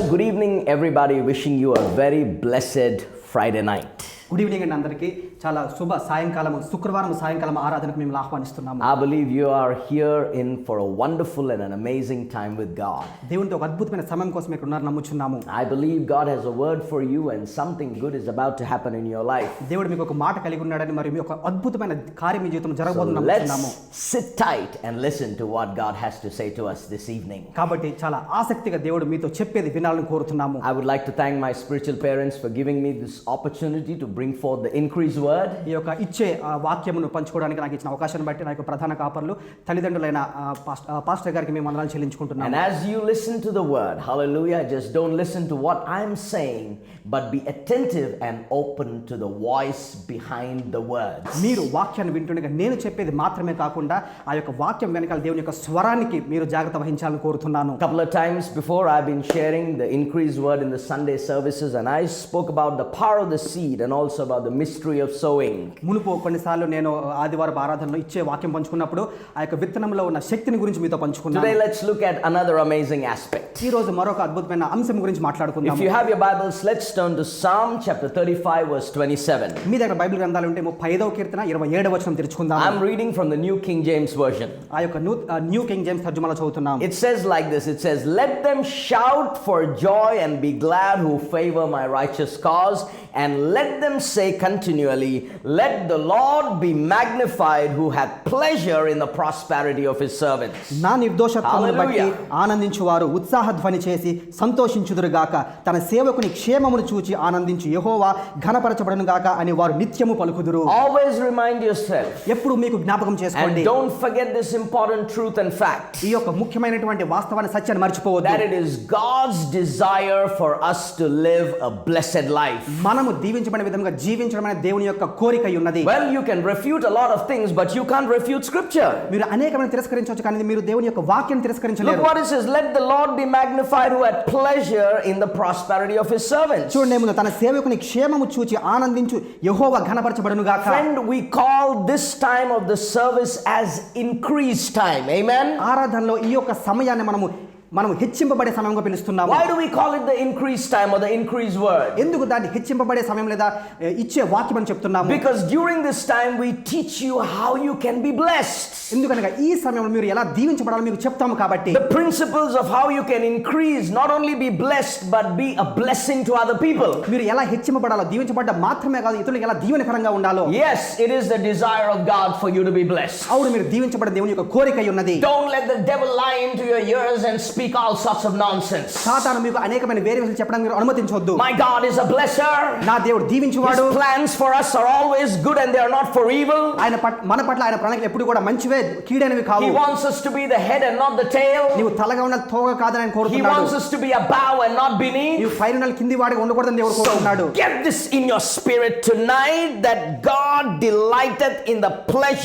good evening everybody. Wishing you a very blessed Friday night. Good evening అండి అందరికీ. చాలా శుభ సాయంకాలం, శుక్రవారం సాయంకాలం ఆరాధనకు మిమ్మల్ని ఆహ్వానిస్తున్నాము. I believe you are here in for a wonderful and an amazing time with God. దేవునితో ఒక అద్భుతమైన సమయం కోసం ఇక్కడ ఉన్నారు నమ్ముచున్నాము. I believe God has a word for you and something good is about to happen in your life. దేవుడు మీకు ఒక మాట కలిగి ఉన్నాడని మరియు మీ ఒక అద్భుతమైన కార్యం మీ జీవితంలో జరగబోతుందని నమ్ముచున్నాము. Let's sit tight and listen to what God has to say to us this evening. కాబట్టి చాలా ఆసక్తిగా దేవుడు మీతో చెప్పేది వినాలని కోరుతున్నాము. I would like to thank my spiritual parents for giving me this opportunity to bring forth the increased word. ఈ యొక్క ఇచ్చే వాక్యమును పంచుకోవడానికి నాకు ఇచ్చిన అవకాశాన్ని బట్టి నా యొక్క ప్రధాన కాపర్లు తల్లిదండ్రులైన పాస్టర్ గారికి మేము వందనాలు చెల్లించుకుంటున్నాము. And as you listen to the word, hallelujah, just don't listen to what I'm saying, but be attentive and open to the voice behind the words. మీరు వాక్యాన్ని వింటుండగా నేను చెప్పేది మాత్రమే కాకుండా ఆ యొక్క వాక్యం వెనకాల దేవుని యొక్క స్వరానికి మీరు జాగ్రత్త వహించాలని కోరుతున్నాను. Couple of times before I've been sharing the increased word in the Sunday services, and I spoke about the power of the seed and also about the mystery of sowing. మునుపు కొన్నిసార్లు నేను ఆదివారం ఆరాధనలో ఇచ్చే వాక్యం పంచుకున్నప్పుడు ఆ యొక్క విత్తనంలో ఉన్న శక్తిని గురించి మీతో పంచుకున్నాను. Today let's look at another amazing aspect. ఈ రోజు మరొక అద్భుతమైన అంశం గురించి మాట్లాడుకుందాం. If you have your Bibles, let's turn to Psalm chapter 35 verse 27. మీ దగ్గర బైబిల్ గ్రంథాలు ఉంటే 35వ కీర్తన 27వ వచనం తెరుచుకుందాం. I'm reading from the New King James version. ఆ యొక్క న్యూ కింగ్ జేమ్స్ తర్జుమాలో చదువుతున్నాం. It says like this, it says, "Let them shout for joy and be glad who favor my righteous cause, and let them say continually, let the Lord be magnified who hath pleasure in the prosperity of his servants." నా నిర్దోషత్వమును బట్టి ఆనందించువారు ఉత్సాహధ్వని చేసి సంతోషించుదురుగాక, తన సేవకుని క్షేమమును చూచి ఆనందించు యెహోవా ఘనపరచబడును గాక అని వారు నిత్యము పలుకుదురు. Always remind yourself, ఎప్పుడు మీకు జ్ఞాపకం చేసుకోండి, and don't forget this important truth and fact, ఈ యొక్క ముఖ్యమైనటువంటి వాస్తవాన్ని సత్యాన్ని మర్చిపోవద్దు, that it is God's desire for us to live a blessed life. మనము దీవించబడిన విధంగా జీవించడం అనేది దేవుని యొక్క కోరిక ఉన్నది. Well, you can refute a lot of things, but you can't refute scripture. మీరు అనేకమైన తిరస్కరించవచ్చు, కానీ మీరు దేవుని యొక్క వాక్యాన్ని తిరస్కరించలేరు. Look what it says, let the Lord be magnified who had pleasure in the prosperity of his servants. చూడండి, తన సేవకుని క్షేమము చూచి ఆనందించు యెహోవా ఘనపరచబడును గాక. Friend, we call this time of the service as increased time. Amen. ఆరాధనలో ఈ యొక్క సమయాన్ని మనం హెచ్చింపబడే సమయంగా పిలుస్తున్నాము. Why do we call it the increased time or the increased word? ఎందుకు దాన్ని హెచ్చింపబడే సమయం లేదా ఇచ్చే వాక్యం అని చెప్తున్నాము? Because during this time we teach you how you can be blessed. ఎందుకనగా ఈ సమయంలో మీరు ఎలా దీవించబడాలో మీకు చెప్తాము కాబట్టి. The principles of how you can increase, not only be blessed but be a blessing to other people. మీరు ఎలా హెచ్చింపబడాలో, దీవించబడ్డ మాత్రమే కాదు ఇతరులకు ఎలా దీవెనకరంగా ఉండాలో. Yes, it is the desire of God for you to be blessed. అవును, మీరు దీవించబడ్డ దేవుని యొక్క కోరిక ఉన్నది. Don't let the devil lie into your ears and speak all sorts of nonsense. సాతాను మీకు అనేకమైన వేరే విషయాలు చెప్పడానికి మీరు అనుమతించవద్దు. My God is a blesser. నా దేవుడు దీవించువాడు. His plans for us are always good and they are not for evil. మన పట్ల ఆయన ప్రణాళికలు ఎప్పుడు కూడా మంచివే, కీడైనవి కావు. He wants us to be the head and not the tail. నీవు తలగా ఉన్న తోక కాదని ఆయన కోరుతున్నాడు. He wants us to be above and not beneath. నీవు పైన ఉన్న కింది వాడిగా ఉండకూడదని దేవుడు కోరుతున్నాడు. So get this in your spirit tonight, that God delighteth in the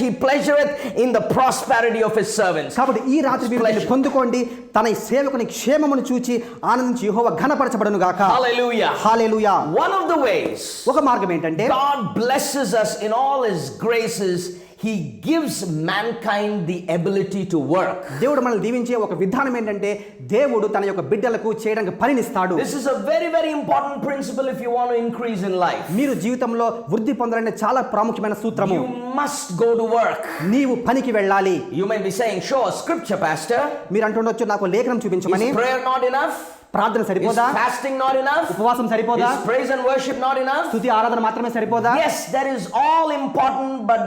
he pleasureth in the prosperity of his servants. కాబట్టి ఈ రాత్రి మీరు పొందుకోండి, తన సేవకుని క్షేమమును చూచి ఆనందించి యెహోవా ఘనపరచబడును గాక. Hallelujah. Hallelujah. One of the ways ఒక మార్గం ఏంటంటే God blesses us in all his graces, he gives mankind the ability to work. దేవుడు మనల్ని దీవించే ఒక విధానం ఏంటంటే దేవుడు తన యొక్క బిడ్డలకు చేయడానికి పనినిస్తాడు. This is a very very important principle if you want to increase in life. మీరు జీవితంలో వృద్ధి పొందాలంటే చాలా ప్రాముఖ్యమైన సూత్రము. You must go to work. నీవు పనికి వెళ్ళాలి. You may be saying, show a scripture, pastor. మీరు అంటుండొచ్చు, నాకు లేఖనం చూపించమని. Is prayer not enough? ప్రార్థన సరిపోదా? Is fasting not enough? ఉపవాసం సరిపోదా? Is praise and worship not enough? స్తుతి ఆరాధన మాత్రమే సరిపోదా? Yes, that is all important, but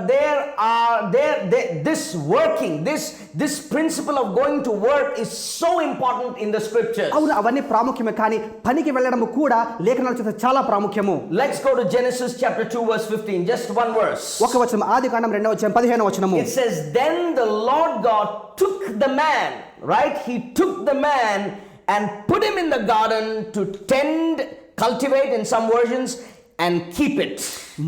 this working, this principle of going to work is so important in the scriptures. అవును, అవన్నీ ప్రాముఖ్యమే, కానీ పనికి వెళ్ళడం కూడా లేఖనాల చేత చాలా ప్రాముఖ్యము. Let's go to Genesis chapter 2 verse 15, just one verse. ఒక వచనం, ఆదికాండం 2వ అధ్యాయం 15వ వచనము. It says, then the Lord God took the man, right? He took the man and put him in the garden to tend, cultivate in some versions, and keep it.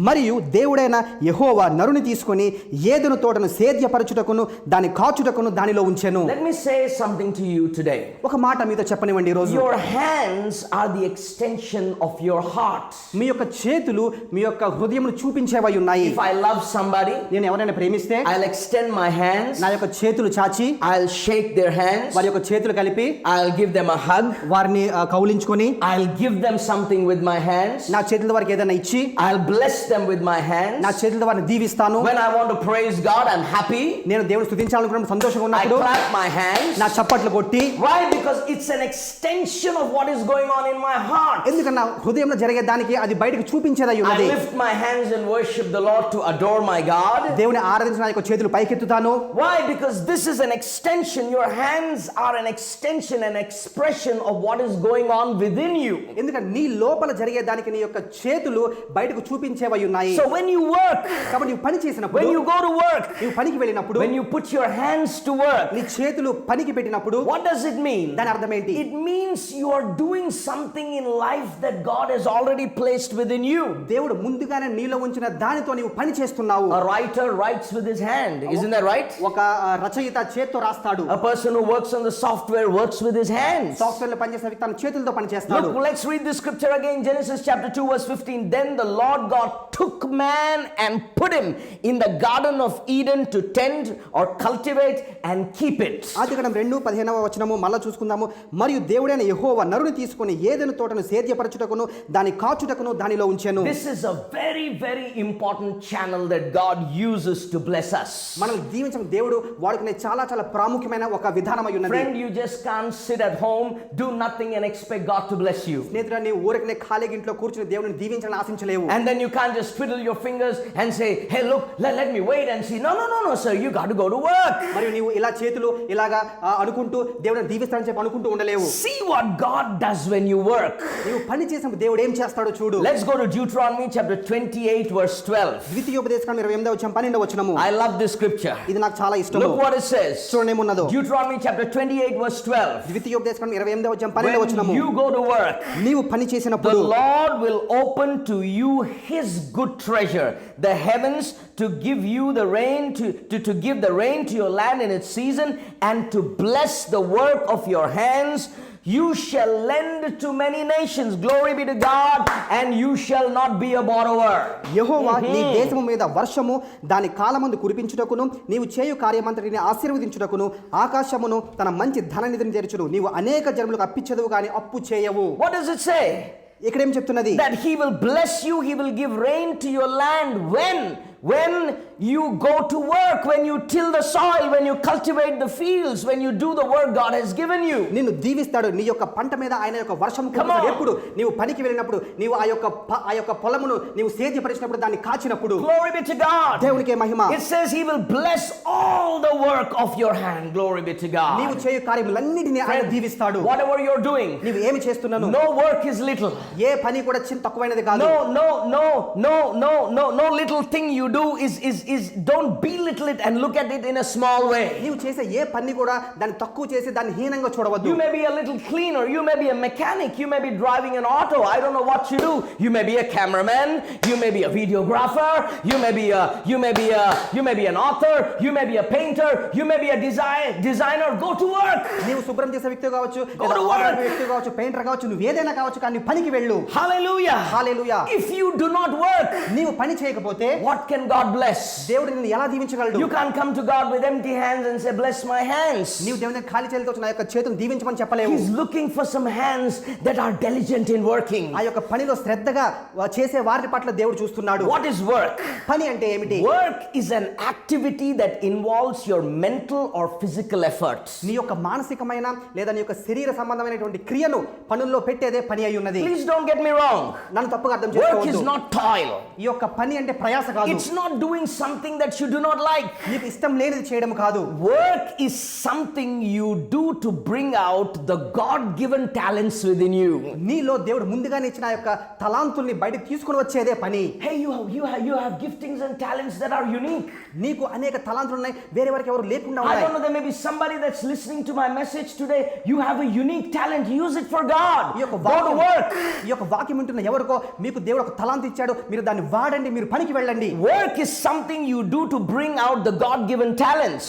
మరియు దేవుడైన యెహోవా నరుని తీసుకొని ఏదెను తోటను సేద్యపరచుటకును దాని కాచుటకును దానిలో ఉంచెను. Let me say something to you today. ఒక మాట మీతో చెప్పనివ్వండి ఈ రోజు. Your hands are the extension of your heart. మీ యొక్క చేతులు మీ యొక్క హృదయమును చూపించేవై ఉన్నాయి. If I love somebody, నేను ఎవరైనా ప్రేమిస్తే I'll extend my hands. నా యొక్క చేతులు చాచి I'll shake their hands. వారి యొక్క చేతులు కలిపి I'll give them a hug. వారిని కౌలించుకొని I'll give them something with my hands. నా చేతుల వారికి ఏదైనా ఇచ్చి I'll bless them with my hands. నా చేతుల వారిని దీవిస్తాను. When I want to praise God, I'm happy. నేను దేవుని స్తుతించాలనుకున్నప్పుడు సంతోషంగా I ఉన్నప్పుడు clap my hands. నా చప్పట్లు కొట్టి, Why? Because it's an extension of what is going on in my heart. ఎందుకంటే నా హృదయంలో జరిగే దానికి అది బయటకు చూపించేదై I ఉన్నది. lift my hands and worship the Lord to adore my God. దేవుని ఆరాధించిన నా యొక్క చేతులు పైకెత్తుతాను. Why? Because this is an extension. Your hands are an extension, an expression of what is going on within you. ఎందుకంటే నీ లోపల జరిగే దానికి నీ యొక్క చేతులు బయటకు చూపించేవై ఉన్నాయి. So when you work, కాబట్టి నువ్వు పని చేసినప్పుడు, when you go to work, నువ్వు పనికి వెళ్ళినప్పుడు, when you put your hands to work, నీ చేతులు పనికి పెట్టినప్పుడు what does it mean? దాని అర్థం ఏంటి? It means you are doing something in life that God has already placed within you. దేవుడు ముందుగానే నీలో ఉంచిన దానితో నీవు పని చేస్తున్నావు. A writer writes with his hand. Isn't that right? ఒక రచయిత చేత్తో రాస్తాడు. A person who works on the software works with his hands. Software లో పనిచేసే వ్యక్తి తన చేతులతో పని చేస్తాడు. Look, let's read this scripture again. Genesis chapter 2 verse 15. Then the Lord God took man and put him in the garden of Eden to tend or cultivate and keep it. ఆదికాండం 2:15వ వచనము మళ్ళా చూసుకుందాము. మరియు దేవుడైన యెహోవా నరుని తీసుకొని ఏదెను తోటను సేద్యపరచుటకును దాని కాచుటకును దానిలో ఉంచెను. This is a very, very important channel that God uses to bless us. మనల్ని దీవించడం దేవుడు వాడుకునే చాలా చాలా ప్రాముఖ్యమైన ఒక విధానమై ఉన్నది. Friend, you just can't sit at home, do nothing and expect God to bless you. స్నేహితుడా, నీ ఊరికనే ఖాళీగా ఇంట్లో కూర్చుని దేవుని దీవించాలని ఆశించలేవు. And then you can't just twiddle your fingers and say, hey look, let me wait and see. No sir, you got to go to work. మరియు నీవు ఇలా చేతులు ఇలాగా అనుకుంటూ దేవుడిని దీవిస్తానని చెప్పి అనుకుంటూ ఉండలేవు. See what God does when you work. నీవు పని చేసినప్పుడు దేవుడు ఏం చేస్తాడో చూడు. Let's go to Deuteronomy chapter 28 verse 12. ద్వితీయోపదేశకాండం 28వ అధ్యాయం 12వ వచనము. I love this scripture. ఇది నాకు చాలా ఇష్టము. Look what it says. చూడండి ఏమున్నదో. Deuteronomy chapter 28 verse 12. ద్వితీయోపదేశకాండం 28వ అధ్యాయం 12వ వచనము. When you go to work, నీవు పని చేసినప్పుడు the Lord will open to you his good treasure, the heavens, to give you the rain to give the rain to your land in its season, and to bless the work of your hands. You shall lend to many nations. Glory be to God. And you shall not be a borrower. యెహోవా నీ దేశము మీద వర్షము దాని కాలమందు కురిపించుటకును నీవు చేయు కార్యమంతటిని ఆశీర్వదించుటకును ఆకాశమును తన మంచి ధననిధిని తెరచును. నీవు అనేక జనములకు అప్పిచ్చదువు గాని అప్పు చేయవు. What does it say? ఇక్కడ ఏం చెప్తున్నది? That he will bless you, he will give rain to your land. When you go to work, when you till the soil, when you cultivate the fields, when you do the work God has given you. నిన్ను దీవిస్తాడు. నీ యొక్క పంట మీద ఆయన యొక్క వర్షం కురిపిస్తాడు. ఎప్పుడు నీవు పనికి వెళ్ళినప్పుడు, నీవు ఆ యొక్క పొలమును నీవు సేద్యపరిచినప్పుడు, దాన్ని కాచినప్పుడు. Glory be to God. దేవునికే మహిమ. It says he will bless all the work of your hand. Glory be to God. నీవు చేయు కార్యములన్నిటిని ఆయన దీవిస్తాడు. Whatever you're doing, నీవు ఏమి చేస్తున్నావు? no work is little. ఏ పని కూడా చిన్న తక్కువైనది కాదు. No little thing you do is don't belittle it and look at it in a small way. నీవు చేసే ఏ పని కూడా దాన్ని తక్కువ చేసి దాన్ని హీనంగా చూడవద్దు. You may be a little cleaner, you may be a mechanic, you may be driving an auto, I don't know what you do. You may be a cameraman, you may be a videographer, you may be an author, you may be a painter, you may be a designer. Go to work. నీవు శుభ్రం చేసే వ్యక్తి కావచ్చు, Go to work. వ్యక్తి కావచ్చు, painter కావచ్చు, నువ్వు ఏదైనా కావచ్చు, కానీ పనికి వెళ్ళు. Hallelujah. Hallelujah. If you do not work, నీవు పని చేయకపోతే what can God bless? దేవుడు నిన్ను ఎలా దీవించగలడు? You can't come to God with empty hands and say bless my hands. నీవు దేవుని ఖాళీ చేతులతో నా యొక్క చేతులను దీవించమని చెప్పలేవు. He's looking for some hands that are diligent in working. ఆ యొక్క పనిలో శ్రద్ధగా చేసే వారి పట్ల దేవుడు చూస్తున్నాడు. What is work? పని అంటే ఏమిటి? Work is an activity that involves your mental or physical efforts. నీ యొక్క మానసికమైన లేదా నీ యొక్క శరీర సంబంధమైనటువంటి క్రియను పనుల్లో పెట్టేదే పని అయి ఉన్నది. Please don't get me wrong. నన్ను తప్పుగా అర్థం Work చేసుకోవద్దు. is not toil. ఈ యొక్క పని అంటే ప్రయాస కాదు. It's not doing something that you do not like. నీకు ఇష్టం లేనిది చేయడం కాదు. Work is something you do to bring out the God-given talents within you. నీలో దేవుడు ముందుగానే ఇచ్చిన ఆ యొక్క తలాంతుల్ని బయటకు తీసుకొని వచ్చేదే పని. Hey, you have giftings and talents that are unique. నీకు అనేక తలాంతులు ఉన్నాయి, వేరే వారికి ఎవరు లేకుండా I ఉన్నాయి. don't know, there may be somebody that's listening to my message today. You have a unique talent. Use it for God. Go to work. ఈ యొక్క వాక్యం వింటున్న ఎవరికో మీకు దేవుడు ఒక తలాంతు ఇచ్చాడు, మీరు దాన్ని వాడండి, మీరు పనికి వెళ్ళండి. Work is something you do to bring out the God-given talents.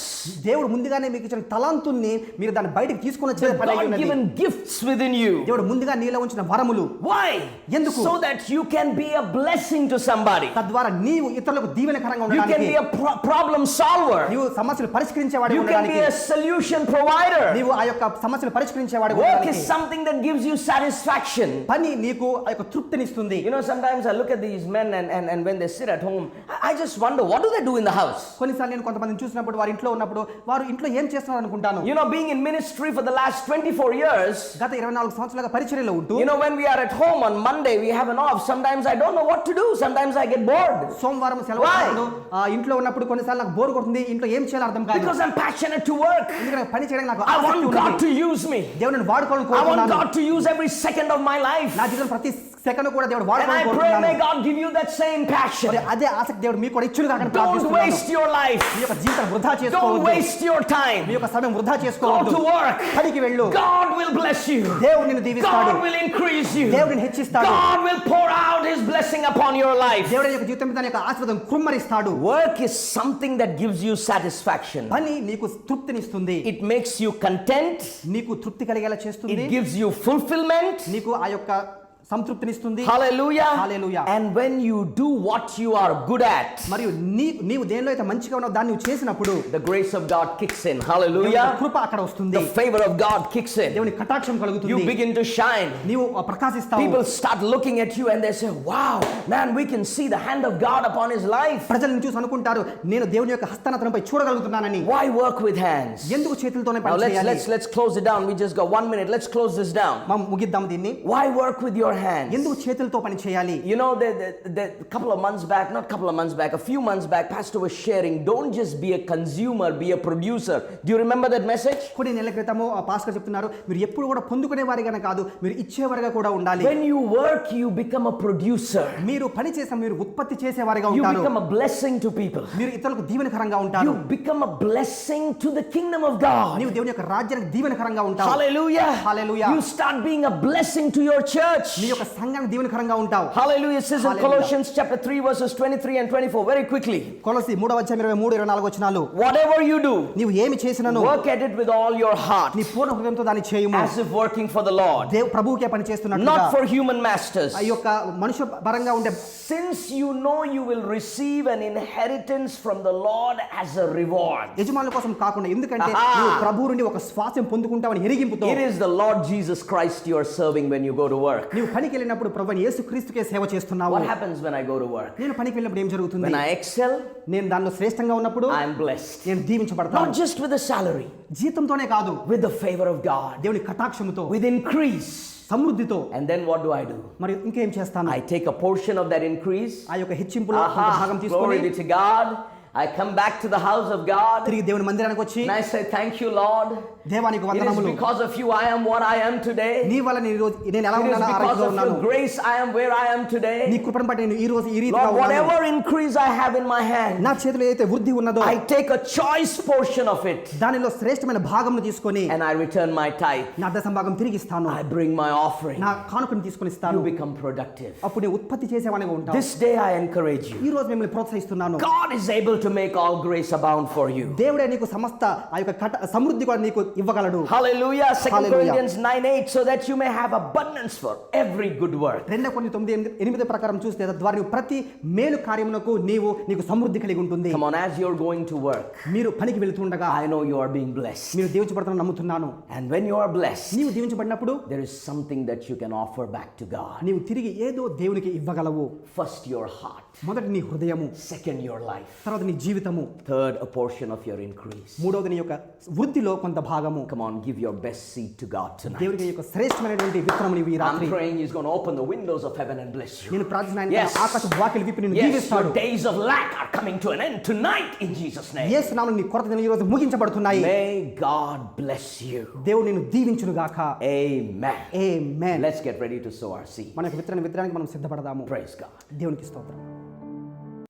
దేవుడు ముందుగానే మీకు ఇచ్చిన తలాంతుల్ని మీరు దాన్ని బయటికి తీసుకొని వచ్చే The పని అయి ఉన్నది. God-given gifts within you. దేవుడు ముందుగా నీలో ఉంచిన వరములు. Why? ఎందుకు? So that you can be a blessing to somebody. తద్వారా నీవు ఇతరులకు దీవెనకరంగా You can ఉండడానికి, be a problem solver. నీవు సమస్యలు పరిష్కరించేవాడిగా You can ఉండడానికి, be a solution provider. నీవు ఆ యొక్క సమస్యలు పరిష్కరించేవాడిగా Work ఉండడానికి. is something that gives you satisfaction. పని నీకు ఆ యొక్క తృప్తినిస్తుంది. You know, sometimes I look at these men and when they sit at home, I just wonder, what do they do in the house? కొన్నిసార్లు నేను కొంతమందిని చూసినప్పుడు వారి ఇంట్లో ఉన్నప్పుడు వారు ఇంట్లో ఏం చేస్తున్నారు అనుకుంటాను. You know, being in ministry for the last 24 years, గత 24 సంవత్సరాలుగా పరిచర్యలో ఉంటూ, you know, when we are at home on Monday, we have an off. Sometimes I don't know what to do. Sometimes I get bored. సోమవారం సెలవు ఉన్నప్పుడు, ఇంట్లో ఉన్నప్పుడు కొన్నిసార్లు నాకు బోర్ కొడుతుంది, ఇంట్లో ఏం చేయాలో అర్థం కాదు. Because I'm passionate to work. ఎందుకంటే పని చేయడానికి నాకు I ఆసక్తి want ఉంది. God to use me. దేవుడు నన్ను వాడుకోవాలని I want కోరుకుంటున్నాను. God to use every second of my life. నా జీవితం ప్రతి సెకండ్ కూడా దేవుడు And వాడుకోవాలని I pray, కోరుకుంటున్నాను. may God give you that same passion. మరి అదే ఆసక్తి దేవుడు మీకు కూడా ఇచ్చును కాక Don't ప్రార్థిస్తున్నాను. waste your life. మీ యొక్క జీవితం వృధా Don't చేసుకోవద్దు. waste your time. మీ యొక్క సమయం వృధా Go చేసుకోవద్దు. to work. పనికి వెళ్ళు. God will bless you. దేవుడు నిన్ను దీవిస్తాడు. God will increase you. దేవుడు నిన్ను హెచ్చిస్తాడు. God will pour out His blessing upon your life. దేవుడు నీ యొక్క జీవితం మీద తన యొక్క ఆశీర్వాదం కుమ్మరిస్తాడు. Work is something that gives you satisfaction. పని నీకు తృప్తినిస్తుంది. It makes you content. నీకు తృప్తి కలిగేలా చేస్తుంది. It gives you fulfillment. నీకు ఆ యొక్క సంతృప్తినిస్తుంది. Hallelujah. Hallelujah. And when you do what you are good at, మరియు నీవు దేనిలో అయితే మంచిగా ఉన్నావు దాన్ని నువ్వు చేసినప్పుడు the grace of God kicks in. దేవుని Hallelujah. కృప అక్కడ వస్తుంది. The favor of God kicks in. దేవుని కటాక్షం కలుగుతుంది. You begin to shine. నీవు ప్రకాశిస్తావు. People start looking at you and they say, wow, man, we can see the hand of God upon his life. ప్రజలను చూసి అనుకుంటారు, నేను దేవుని యొక్క హస్తనతనపై చూడగలుగుతున్నానని. Why work with hands? ఎందుకు చేతులతోనే Now పని చేయాలి? let's close it down. We just got 1 minute. Let's close this down. మనం ముగిద్దాం దీన్ని. Why work with your hands? ఎందుకు చేతులతో పని చేయాలి? You know, the couple of months back, not couple of months back, a few months back, Pastor was sharing, don't just be a consumer, be a producer. Do you remember that message? కొన్ని నెలల క్రితము ఆ pastor చెప్తున్నారు, మీరు ఎప్పుడు కూడా పొందుకునే వారిగానే కాదు, మీరు ఇచ్చేవారిగా కూడా ఉండాలి. When you work, you become a producer. మీరు పని చేసే మీరు ఉత్పత్తి చేసేవారిగా You ఉంటారు. become a blessing to people. మీరు ఇతరులకు దీవెనకరంగా ఉంటారు. You become a blessing to the kingdom of God. నీవు దేవుని యొక్క రాజ్యానికి దీవెనకరంగా ఉంటావు. Hallelujah. Hallelujah. You start being a blessing to your church. నీ యొక్క సంఘానికి దీవెనకరంగా ఉంటావు. Hallelujah. It says in Hallelujah. Colossians chapter 3 verses 23 and 24 very quickly. కొలస్సీ 3:23-24 వచనాలు. Whatever you do, నీవు ఏమి చేసినను work at it with all your heart, నీ పూర్ణ హృదయంతో దాన్ని చేయుము. as if working for the Lord, ప్రభువుకే పని చేస్తున్నట్లుగా. not for human masters. ఆ యొక్క మనుష్య పరంగా ఉండే, Since you know you will receive an inheritance from the Lord as a reward. యజమానుల కోసం కాకుండా, ఎందుకంటే నీవు ప్రభువు నుండి ఒక స్వాస్థ్యం పొందుకుంటావని ఎరిగింపుతో. It is the Lord Jesus Christ you are serving when you go to work. నీవు పనికి వెళ్ళినప్పుడు ప్రభువైన యేసుక్రీస్తుకే సేవ చేస్తున్నావు. What happens when I go to work? నేను పనికి వెళ్ళినప్పుడు ఏం జరుగుతుంది? When I excel, నేను దానిలో శ్రేష్టంగా ఉన్నప్పుడు I am blessed. నేను దీవించబడతాను. Not just with a salary, జీతంతోనే కాదు, with the favor of God, దేవుని కటాక్షముతో, with increase. సమృద్ధితో. And then what do I do? మరి ఇంకేం చేస్తాను? I take a portion of that increase. ఆ యొక్క హెచ్చింపులో కొంత భాగం తీసుకొని, Glory be to God. I come back to the house of God. తిరిగి దేవుని మందిరానికి వచ్చి, And I say, thank you, Lord. దేవానికి It is వందనములు. because of you I am what I am today. నీ వల్ల నేను ఎలా It is ఉన్నానో ఆ because రీతిలో of ఉన్నాను. your grace I am where I am today. నీ కృపను బట్టి నేను ఈ రోజు ఈ రీతిగా Lord, ఉన్నాను. whatever increase I have in my hand, నా చేతిలో ఏదైతే వృద్ధి ఉన్నదో I take a choice portion of it దానిలో శ్రేష్టమైన భాగంను తీసుకొని and I return my tithe. నా దశంభాగం తిరిగి ఇస్తాను. I bring my offering. నా కానుకను తీసుకొని ఇస్తాను. You become productive. అప్పుడు నేను ఉత్పత్తి చేసేవానిగా ఉంటాను. This day I encourage you. ఈ రోజు మిమ్మల్ని ప్రోత్సహిస్తున్నాను. God is able to make all grace abound for you. దేవుడే నీకు సమస్త ఆ యొక్క సమృద్ధి కూడా నీకు ఇవ్వగలడు. Hallelujah. 2 Hallelujah. Corinthians 9:8 so that you may have abundance for every good work. 2 Corinthians 9:8 ప్రకారం చూస్తే తద్వారా నీవు ప్రతి మేలు కార్యమునకు నీకు సమృద్ధి కలిగి ఉంటుంది. Come on, as you're going to work, మీరు పనికి వెళ్తుండగా I know you are being blessed. మీరు దీవించబడతారని నమ్ముతున్నాను. And when you are blessed, నీవు దీవించబడినప్పుడు there is something that you can offer back to God. నీవు తిరిగి ఏదో దేవునికి ఇవ్వగలవు. First your heart, మొదటి నీ హృదయము, second your life, తర్వాత నీ జీవితము, third a portion of your increase. మూడవది నీ యొక్క వృద్ధిలో కొంత భాగము. Come on, give your best seed to God tonight. దేవునికి యొక్క శ్రేష్టమైనటువంటి విత్తనము నీవు ఈ రాత్రి I'm praying He's going to open the windows of heaven and bless you. నేను ప్రార్థన Yes. ఆకాశ వాకిలి విప్పి నిన్ను Yes, దీవిస్తాడు. your days of lack are coming to an end tonight in Jesus' name. యేసు నామములో నీ కొరత దినాలు ఈ రోజు ముగించబడుతున్నాయి. May God bless you. దేవుడు నిన్ను దీవించును గాక. Amen. Amen. Let's get ready to sow our seed. మన యొక్క విత్తనానికి మనం సిద్ధపడదాము. Praise God. దేవునికి స్తోత్రం.